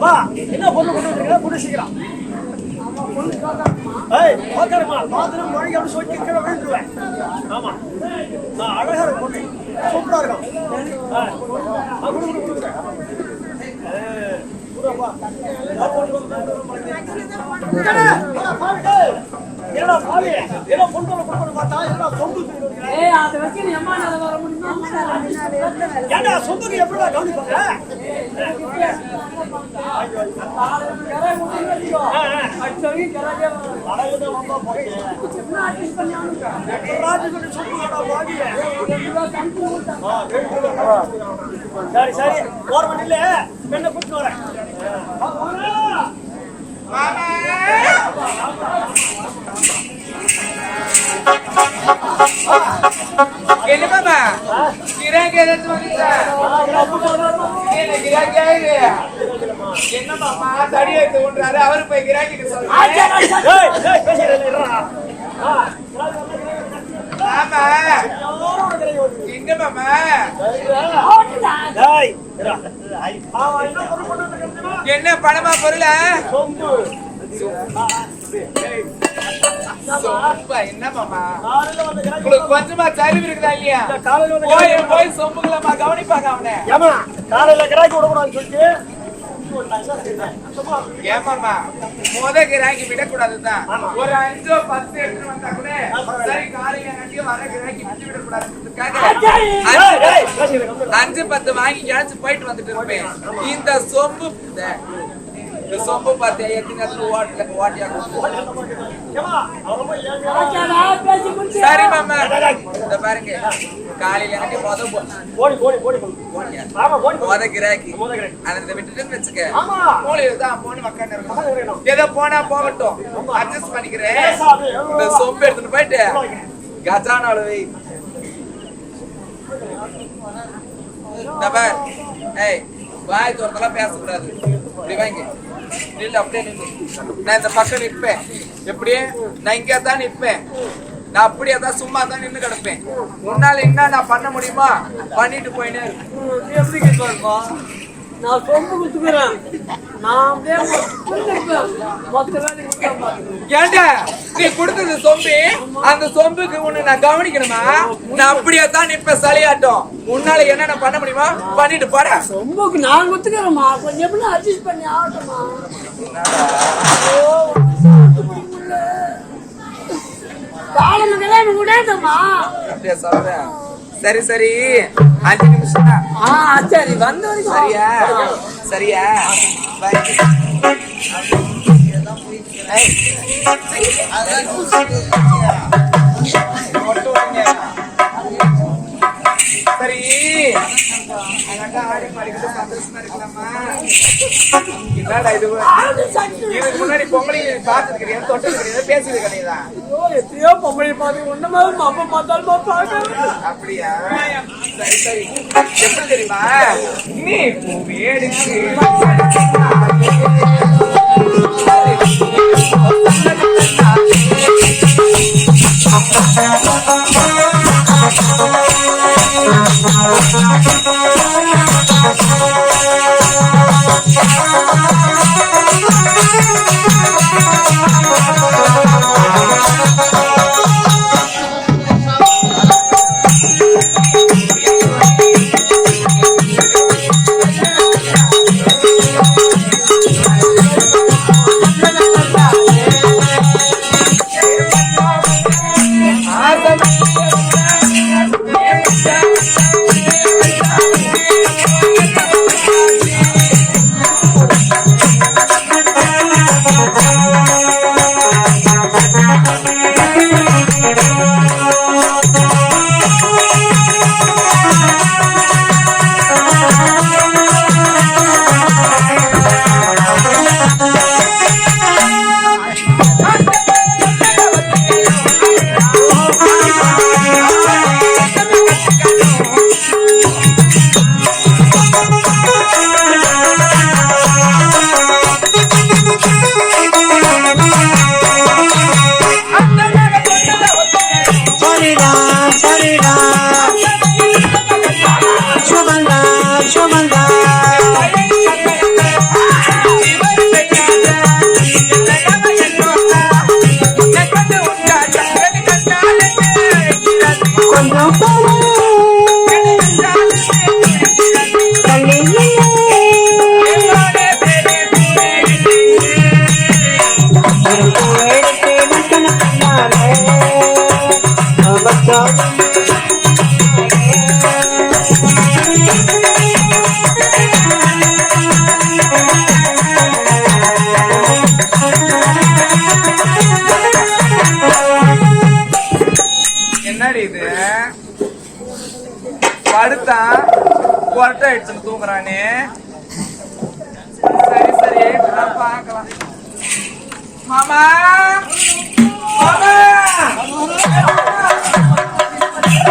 வா என்ன பொண்ணு கொண்டு வந்திருக்கா பொண்ணு சீக்கிரம் ஏய் உட்காருமா பாத்ரூம் மொழி அப்படி சொல்லி கீழே விழுந்துருவேன் ஆமா அழகா இருக்கும் பொண்ணு சூப்பரா இருக்கும் என்னடா பாவி ஏதோ பொண்ணு பார்த்தா என்னடா சொம்பு அதை வச்சு எம்மானால வர முடியுமா ஏண்டா சொம்புக்கு எப்படிடா கவனிப்பாங்க சரி சரி ஒரு மணி இல்ல பெண்ணை கூட்டிட்டு வரேன் என்ன மாமா கிராக்கி ஏதாச்சும் வந்துச்சா கிராக்கி என்ன மாமா தடி எடுத்து கொண்டாரு அவரு போய் கிராக்கி மாமா என்ன மாமா என்ன பணமா பொருள என்ன மாமா உங்களுக்கு கொஞ்சமா சரிவு இருக்குதா இல்லையா போய் போய் சொம்புகளமா கவனிப்பாங்க அவனை காலையில கிராக்கி விடக்கூடாதுன்னு சொல்லிட்டு ஏமாமா கிராக்கி விடக்கூடாதுதான் ஒரு 5 10 எடுத்து வந்தா கூட சரி காலையில நட்டியும் வர கிராக்கி விட்டு விடக்கூடாதுன்றதுக்காக 5 10 வாங்கி கிளச்சு போயிட்டு வந்துட்டு இருப்பேன் இந்த சொம்பு பார்த்தே எத்தனை ஓட்டியா சரி மாமா இந்த பாருங்க காலையில எனக்கு மொத கிராக்கி அதை விட்டுட்டு வச்சுக்க மூலையில்தான் போன மக்கள் இருக்கும் ஏதோ போனா போகட்டும் அட்ஜஸ்ட் பண்ணிக்கிறேன் இந்த சொம்பு எடுத்துட்டு போயிட்டு கஜானால வை ஏய் வாய் தோறதெல்லாம் பேசக்கூடாது இப்படி வாங்கி நில்லு அப்படியே நில்லு நான் இந்த பக்கம் நிற்பேன் எப்படியே நான் இங்கே தான் நிற்பேன் நான் அப்படியே தான் சும்மா தான் நின்று கிடப்பேன் உன்னால என்ன நான் பண்ண முடியுமா பண்ணிட்டு போயினே எப்படி கேட்பா நான் சொம்பு குத்துக்கிறேன் நான் ஏண்டா நீ கொடுத்தது சொம்பு அந்த சொம்புக்கு உன்னை நான் கவனிக்கணுமா நான் அப்படியே தான் நிப்ப சளியாட்டம் உன்னால என்னென்ன பண்ண முடியுமா பண்ணிட்டு போற சொம்புக்கு நான் குத்துக்கிறேம்மா கொஞ்சம் எப்படி அட்ஜஸ்ட் பண்ணி ஆகட்டுமா காலம் விடாதம்மா அப்படியே சொல்றேன் சரி சரி 5 நிமிஷம் சரி வந்த வரைக்கும் சரியா சரியா சரி இதுக்கு முன்னாடி பொங்கலை பார்த்துருக்கிறியா தொட்டிருக்கிறியா பேசுறது கிடையாதா எத்தனையோ பொங்கலை பார்த்து ஒண்ணுமே அப்ப பார்த்தாலும் பாக்க அப்படியா சரி சரி எப்படி தெரியுமா நீ எடுத்து என்னடி இது படுத்தா கொரட்டை அடிச்சுன்னு தூங்குறானே. சரி சரி பாக்கலாம். மாமா மாமா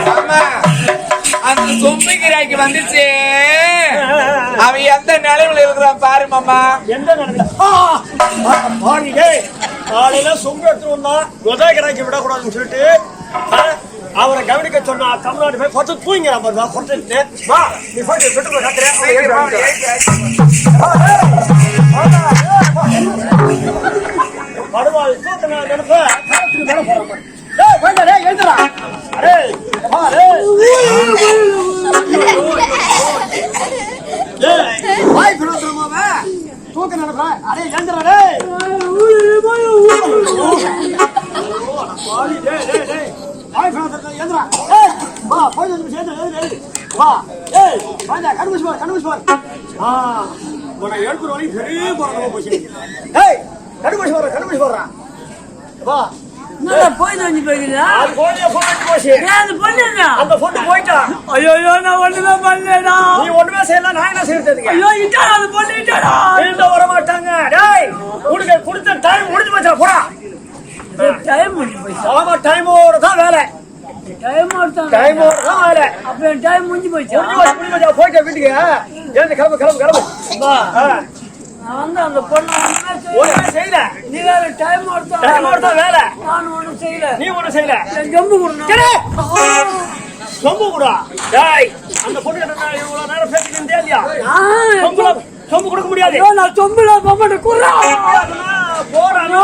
மாமா அந்த சொம்பு கிராக்கி வந்துச்சு. அவன் எந்த நிலைமையில இருக்கிறான் பாரு மாமா. எந்த காலையில சொம்பு எடுத்துட்டு வந்தா உதயகிராக்கி விடக்கூடாதுன்னு சொல்லிட்டு அவரை கவனிக்க சொன்னா தமிழ்நாடு போய் பத்து தூங்கிறான் பாருவா பொறுத்து வா நீ போய் பெட்டு படுவாள் தூக்கின நினைப்ப காலத்துக்கு மேல போறான். எழுதுறா அரே வாய் பிறந்துருமாவ தூக்க நினைப்ப அரே எழுந்துறா வாய் பிறந்து எழுதுறா வா போய் சேர்ந்து வா ஏய் வாங்க கண்டுபிடிச்சு பார் உன எழுப்புற வரைக்கும் பெரிய போறதா போச்சு. ஏய் கண்டுபிடிச்சு போடுறான் வா போய் தோஞ்சி போய்க்கிறா அது கோழிய போட்டு போச்சு. அந்த பொண்ணு அந்த பொண்ணு போயிட்டா. ஐயோ நான் ஒண்ணுதான் பண்ணலடா. நீ ஒண்ணுமே செய்யல நான் என்ன செய்யறதுக்கு? ஐயோ இட்டா அது பொண்ணு இட்டாடா. வீட்டுல வர மாட்டாங்க. டேய் உனக்கு கொடுத்த டைம் முடிஞ்சு போச்சா போடா. டைம் முடிஞ்சு போச்சு. ஆமா டைமோட தான் வேலை. டைமோட தான் வேலை. அப்ப டைம் முடிஞ்சு போச்சு. முடிஞ்சு போச்சா போயிட்ட வீட்டுக்கு ஏன் கிளம்பு வா நான் வந்து அந்த பொண்ணு ஒண்ணுமே செய்யல. நீ வேற டைமோட தான் வேலை. நான் ஒண்ணும் செய்யல. நீ ஒண்ணும் செய்யல. ஜம்பு கொடுக்கணும். சொம்பு கூட. டேய் அந்த பொண்ணு என்ன இவ்வளவு நேரம் பேசிக்கிட்டே இல்லையா? சொம்பு கொடுக்க முடியாது. நான் சொம்புல பொம்மட்ட குறா போறானோ